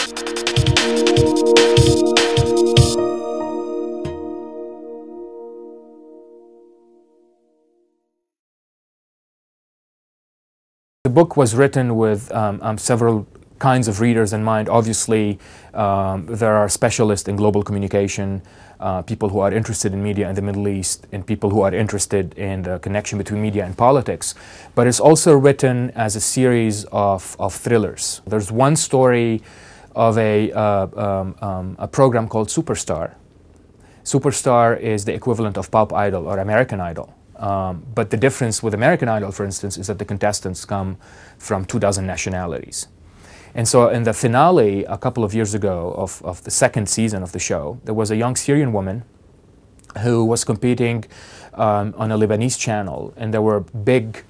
The book was written with several kinds of readers in mind. Obviously, there are specialists in global communication, people who are interested in media in the Middle East, and people who are interested in the connection between media and politics. But it's also written as a series of thrillers. There's one story of a program called Superstar. Superstar is the equivalent of Pop Idol or American Idol. But the difference with American Idol, for instance, is that the contestants come from 24 nationalities. And so in the finale a couple of years ago of the second season of the show, there was a young Syrian woman who was competing on a Lebanese channel, and there were big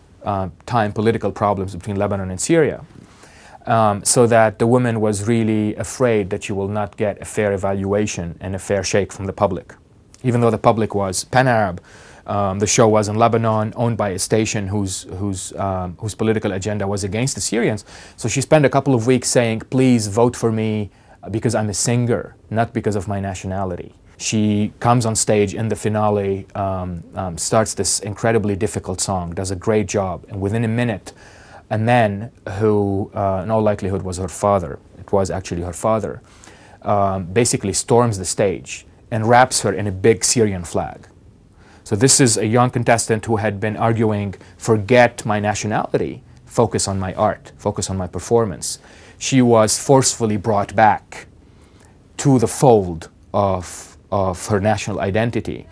time political problems between Lebanon and Syria. So that the woman was really afraid that she will not get a fair evaluation and a fair shake from the public. Even though the public was pan-Arab, the show was in Lebanon, owned by a station whose political agenda was against the Syrians. So she spent a couple of weeks saying, please vote for me because I'm a singer, not because of my nationality. She comes on stage in the finale, starts this incredibly difficult song, does a great job, and within a minute, a man who in all likelihood was her father, it was actually her father, basically storms the stage and wraps her in a big Syrian flag. So this is a young contestant who had been arguing, forget my nationality, focus on my art, focus on my performance. She was forcefully brought back to the fold of her national identity.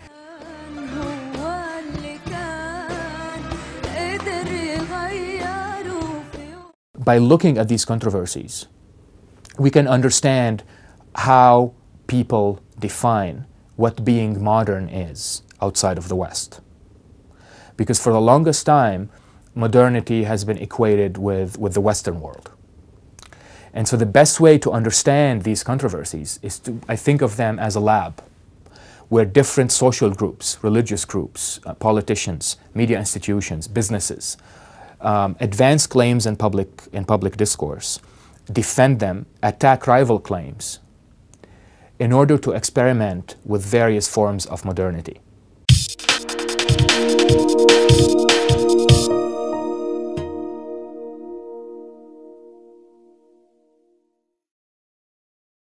By looking at these controversies, we can understand how people define what being modern is outside of the West. Because for the longest time, modernity has been equated with the Western world. And so the best way to understand these controversies is to, I think of them as a lab, where different social groups, religious groups, politicians, media institutions, businesses, advance claims in public discourse, defend them, attack rival claims, in order to experiment with various forms of modernity.